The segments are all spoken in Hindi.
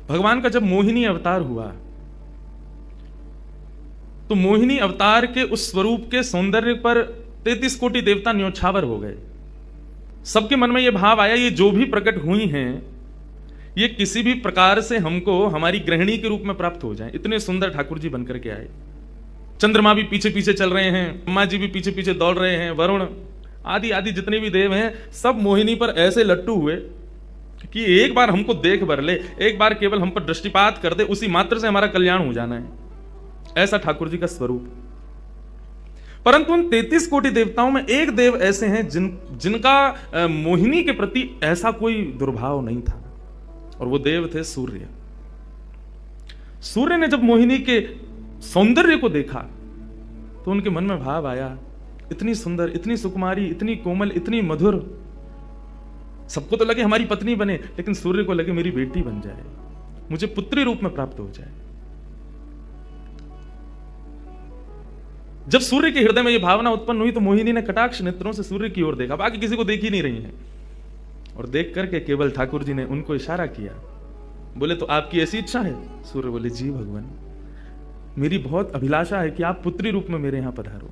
भगवान का जब मोहिनी अवतार हुआ तो मोहिनी अवतार के उस स्वरूप के सौंदर्य पर 33 कोटि देवता न्योछावर हो गए। सबके मन में यह भाव आया, ये जो भी प्रकट हुई हैं ये किसी भी प्रकार से हमको हमारी गृहिणी के रूप में प्राप्त हो जाए। इतने सुंदर ठाकुर जी बनकर के आए। चंद्रमा भी पीछे पीछे चल रहे हैं, ब्रह्मा जी भी पीछे पीछे दौड़ रहे हैं, वरुण आदि आदि जितने भी देव हैं सब मोहिनी पर ऐसे लट्टू हुए कि एक बार हमको देख भर ले, एक बार केवल हम पर दृष्टिपात कर दे, उसी मात्र से हमारा कल्याण हो जाना है। ऐसा ठाकुर जी का स्वरूप। परंतु उन 33 कोटि देवताओं में एक देव ऐसे हैं जिनका मोहिनी के प्रति ऐसा कोई दुर्भाव नहीं था, और वो देव थे सूर्य। सूर्य ने जब मोहिनी के सौंदर्य को देखा तो उनके मन में भाव आया, इतनी सुंदर, इतनी सुकुमारी, इतनी कोमल, इतनी मधुर, सबको तो लगे हमारी पत्नी बने, लेकिन सूर्य को लगे मेरी बेटी बन जाए, मुझे पुत्री रूप में प्राप्त हो जाए। जब सूर्य के हृदय में यह भावना उत्पन्न हुई तो मोहिनी ने कटाक्ष नेत्रों से सूर्य की ओर देखा, बाकी किसी को देख ही नहीं रही है, और देख करके केवल ठाकुर जी ने उनको इशारा किया, बोले तो आपकी ऐसी इच्छा है? सूर्य बोले जी भगवान, मेरी बहुत अभिलाषा है कि आप पुत्री रूप में मेरे यहां पधारो।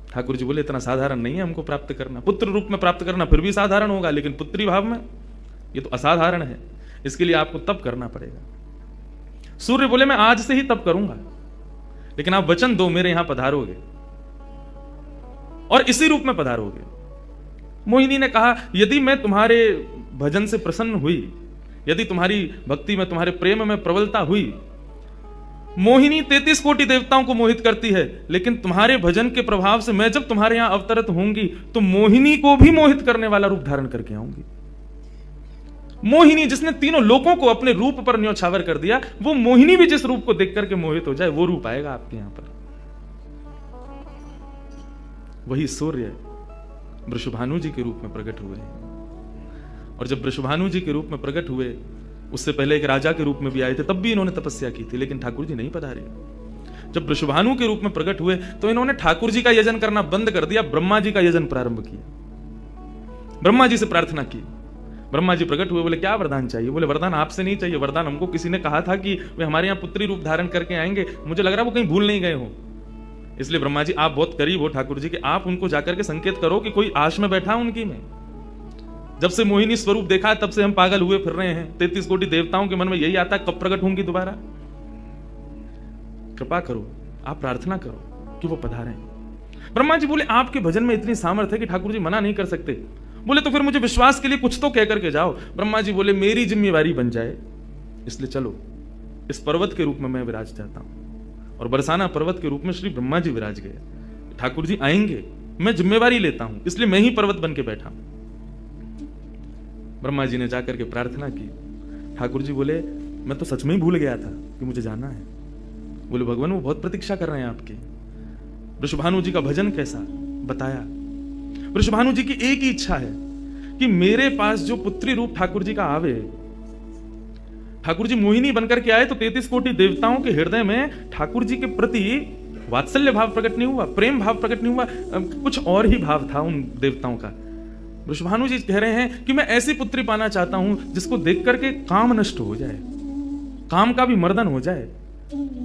ठाकुर जी बोले इतना साधारण नहीं है हमको प्राप्त करना, पुत्र रूप में प्राप्त करना फिर भी साधारण होगा, लेकिन पुत्री भाव में ये तो असाधारण है, इसके लिए आपको तप करना पड़ेगा। सूर्य बोले मैं आज से ही तप करूंगा, लेकिन आप वचन दो मेरे यहां पधारोगे और इसी रूप में पधारोगे। मोहिनी ने कहा यदि मैं तुम्हारे भजन से प्रसन्न हुई, यदि तुम्हारी भक्ति में, तुम्हारे प्रेम में प्रबलता हुई, मोहिनी 33 कोटि देवताओं को मोहित करती है, लेकिन तुम्हारे भजन के प्रभाव से मैं जब तुम्हारे यहां अवतरित होंगी तो मोहिनी को भी मोहित करने वाला रूप धारण करके आऊंगी। मोहिनी जिसने तीनों लोकों को अपने रूप पर न्योछावर कर दिया, वो मोहिनी भी जिस रूप को देख करके मोहित हो जाए, वो रूप आएगा आपके यहां पर। वही सूर्य वृषभानु जी के रूप में प्रकट हुए, और जब वृषभानु जी के रूप में प्रकट हुए, उससे पहले एक राजा के रूप में भी आए थे, तब भी इन्होंने तपस्या की थी, लेकिन ठाकुर जी नहीं पधारे। जब वृषभानु के रूप में प्रकट हुए तो इन्होंने ठाकुर जी का यजन करना बंद कर दिया, ब्रह्मा जी का यजन प्रारंभ किया। ब्रह्मा जी से प्रार्थना की, ब्रह्मा जी प्रकट हुए, बोले क्या वरदान चाहिए? बोले वरदान आपसे नहीं चाहिए, वरदान हमको किसी ने कहा था कि वे हमारे यहाँ पुत्री रूप धारण करके आएंगे, मुझे लग रहा है वो कहीं भूल नहीं गए हो, इसलिए ब्रह्मा जी आप बहुत करीब हो ठाकुर जी के, आप उनको जाकर के संकेत करो कि कोई आश में बैठा उनकी में। जब से मोहिनी स्वरूप देखा तब से हम पागल हुए फिर रहे हैं, 33 कोटि देवताओं के मन में यही आता कब प्रकट होंगी दोबारा, कृपा करो, आप प्रार्थना करो कि वो पधारें। ब्रह्मा जी बोले आपके भजन में इतनी सामर्थ्य है कि ठाकुर जी मना नहीं कर सकते। बोले तो फिर मुझे विश्वास के लिए कुछ तो कह करके जाओ। ब्रह्मा जी बोले मेरी जिम्मेवारी बन जाए, इसलिए चलो इस पर्वत के रूप में मैं विराज चाहता हूं, और बरसाना पर्वत के रूप में श्री ब्रह्मा जी विराज गए। ठाकुर जी आएंगे, मैं जिम्मेवारी लेता हूं, इसलिए मैं ही पर्वत बन के बैठा हूं। ब्रह्मा जी ने जाकर के प्रार्थना की, ठाकुर जी बोले मैं तो सच में ही भूल गया था कि मुझे जाना है। बोले भगवान वो बहुत प्रतीक्षा कर रहे हैं आपकी। वृषभानु जी का भजन कैसा बताया। वृषभानु जी की एक ही इच्छा है कि मेरे पास जो पुत्री रूप ठाकुर जी का आवे, ठाकुर जी मोहिनी बनकर के आए तो 33 कोटि देवताओं के हृदय में ठाकुर जी के प्रति वात्सल्य भाव प्रकट नहीं हुआ, प्रेम भाव प्रकट नहीं हुआ, कुछ और ही भाव था उन देवताओं का। वृषभानु जी कह रहे हैं कि मैं ऐसी पुत्री पाना चाहता हूं जिसको देख करके काम नष्ट हो जाए, काम का भी मर्दन हो जाए,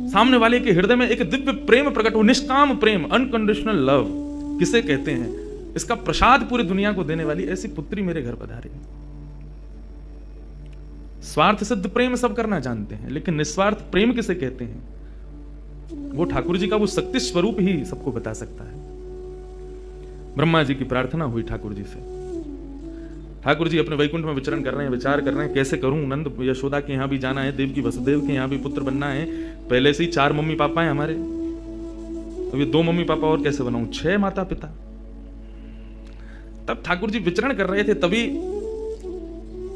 सामने वाले के हृदय में एक दिव्य प्रेम प्रकट हो, निष्काम प्रेम, अनकंडीशनल लव किसे कहते हैं, इसका प्रसाद पूरी दुनिया को देने वाली ऐसी पुत्री मेरे घर पधारे। स्वार्थ सिद्ध प्रेम सब करना जानते हैं, लेकिन निस्वार्थ प्रेम किसे कहते हैं, वो ठाकुर जी का वो शक्ति स्वरूप ही सबको बता सकता है। ब्रह्मा जी की प्रार्थना हुई ठाकुर जी से। ठाकुर जी अपने वैकुंठ में विचरण कर रहे हैं, विचार कर रहे हैं कैसे करूं, नंद यशोदा के यहां भी जाना है, देव की वसुदेव के यहां भी पुत्र बनना है, पहले से ही 4 मम्मी पापा हैं हमारे, तो ये 2 मम्मी पापा और कैसे बनाऊं, 6 माता पिता। तब ठाकुर जी विचरण कर रहे थे, तभी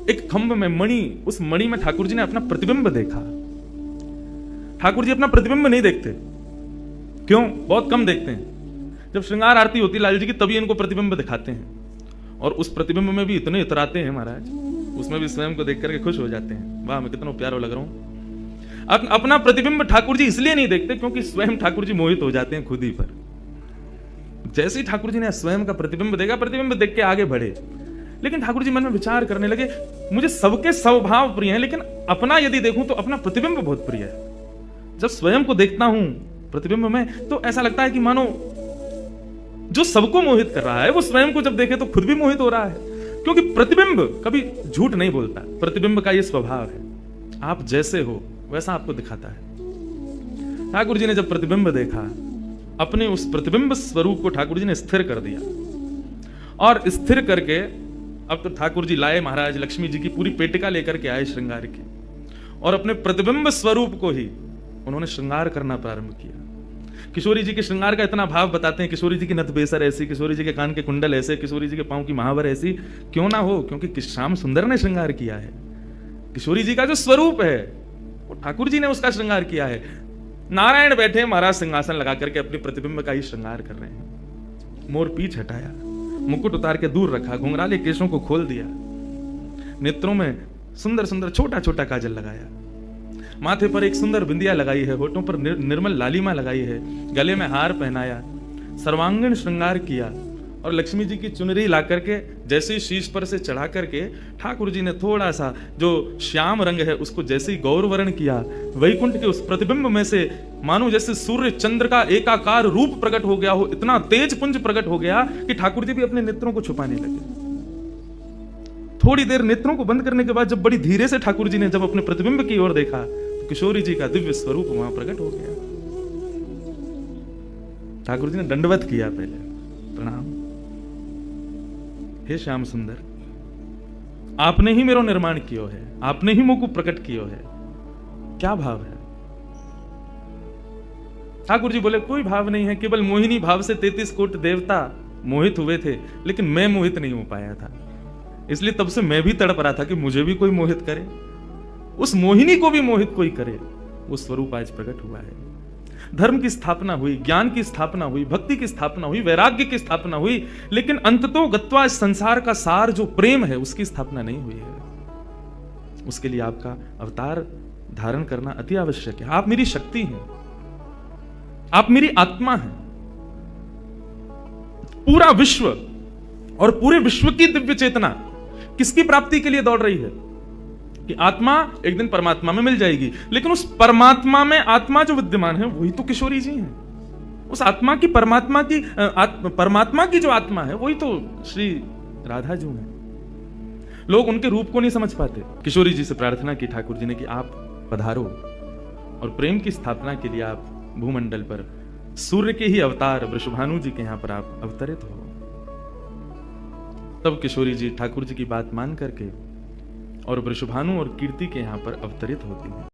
एक खंभ में मणि, उस मणि में ठाकुर जी ने अपना प्रतिबिंब देखा। ठाकुर जी अपना प्रतिबिंब नहीं देखते, क्यों? बहुत कम देखते हैं। जब श्रृंगार आरती होती लाल जी की तभी इनको प्रतिबिंब दिखाते हैं, और उस प्रतिबिंब में भी इतने इतराते हैं महाराज, उसमें भी स्वयं को देख करके खुश हो जाते हैं, वाह मैं कितना प्यारा लग रहा हूं। अपना प्रतिबिंब ठाकुर जी इसलिए नहीं देखते क्योंकि स्वयं ठाकुर जी मोहित हो जाते हैं खुद ही पर। जैसे ही ठाकुर जी ने स्वयं का प्रतिबिंब देखा, प्रतिबिंब देख के आगे बढ़े, लेकिन ठाकुर जी मन में विचार करने लगे, मुझे सबके स्वभाव प्रिय हैं, लेकिन अपना यदि देखूं तो अपना प्रतिबिंब बहुत प्रिय है। जब स्वयं को देखता हूं प्रतिबिंब में तो ऐसा लगता है कि मानो जो सबको मोहित कर रहा है वो स्वयं को जब देखे तो खुद भी मोहित हो रहा है, क्योंकि प्रतिबिंब कभी झूठ नहीं बोलता। प्रतिबिंब का ये स्वभाव है, आप जैसे हो वैसा आपको दिखाता है। ठाकुर जी ने जब प्रतिबिंब देखा, अपने उस प्रतिबिंब स्वरूप को ठाकुर जी ने स्थिर कर दिया, और स्थिर करके अब तो ठाकुर जी लाए महाराज लक्ष्मी जी की पूरी पेटिका लेकर के आए श्रृंगार की, और अपने प्रतिबिंब स्वरूप को ही उन्होंने श्रृंगार करना प्रारंभ किया। किशोरी जी के श्रृंगार का इतना भाव बताते हैं, किशोरी जी की नथ बेसर ऐसी, किशोरी जी के कान के कुंडल ऐसे, किशोरी जी के पांव की महावर ऐसी, क्यों ना हो, क्योंकि श्याम सुंदर ने श्रृंगार किया है। किशोरी जी का जो स्वरूप है वो ठाकुर जी ने उसका श्रृंगार किया है। नारायण बैठे महाराज सिंहासन लगा करके अपने प्रतिबिंब का ही श्रृंगार कर रहे हैं। मोर पीछ हटाया, मुकुट उतार के दूर रखा, घुंघराले केशों को खोल दिया, नेत्रों में सुंदर सुंदर छोटा छोटा काजल लगाया, माथे पर एक सुंदर बिंदिया लगाई है, होठों पर निर्मल लालिमा लगाई है, गले में हार पहनाया, सर्वांगीण श्रृंगार किया, और लक्ष्मी जी की चुनरी ला करके जैसे ही शीश पर से चढ़ा करके ठाकुर जी ने थोड़ा सा जो श्याम रंग है उसको जैसे ही गौरवर्ण किया, वैकुंठ के उस प्रतिबिंब में से मानो जैसे सूर्य चंद्र का एकाकार रूप प्रकट हो गया हो, इतना तेज पुंज प्रकट हो गया कि ठाकुर जी भी अपने नेत्रों को छुपाने लगे। थोड़ी देर नेत्रों को बंद करने के बाद जब बड़ी धीरे से ठाकुर जी ने जब अपने प्रतिबिंब की ओर देखा तो किशोरी जी का दिव्य स्वरूप वहां प्रकट हो गया। ठाकुर जी ने दंडवत किया, पहले प्रणाम, हे श्याम सुंदर, आपने ही मेरो निर्माण कियो है, आपने ही मुझको प्रकट कियो है, क्या भाव है? ठाकुर जी बोले कोई भाव नहीं है, केवल मोहिनी भाव से 33 कोटि देवता मोहित हुए थे, लेकिन मैं मोहित नहीं हो पाया था, इसलिए तब से मैं भी तड़प रहा था कि मुझे भी कोई मोहित करे, उस मोहिनी को भी मोहित कोई करे। वो स्वरूप आज प्रकट हुआ है। धर्म की स्थापना हुई, ज्ञान की स्थापना हुई, भक्ति की स्थापना हुई, वैराग्य की स्थापना हुई, लेकिन अंततो गत्वा इस संसार का सार जो प्रेम है उसकी स्थापना नहीं हुई है। उसके लिए आपका अवतार धारण करना अति आवश्यक है। आप मेरी शक्ति हैं, आप मेरी आत्मा हैं। पूरा विश्व और पूरे विश्व की दिव्य चेतना किसकी प्राप्ति के लिए दौड़ रही है कि आत्मा एक दिन परमात्मा में मिल जाएगी, लेकिन उस परमात्मा में आत्मा जो विद्यमान है वही तो किशोरी जी हैं। उस आत्मा की परमात्मा की जो आत्मा है वही तो श्री राधा जी हैं। लोग उनके रूप को नहीं समझ पाते। किशोरी जी से प्रार्थना की ठाकुर जी ने कि आप पधारो और प्रेम की स्थापना के लिए आप भूमंडल पर सूर्य के ही अवतार वृषभानु जी के यहां पर आप अवतरित हो। तब किशोरी जी ठाकुर जी की बात मान करके और वृषभानु और कीर्ति के यहां पर अवतरित होती हैं।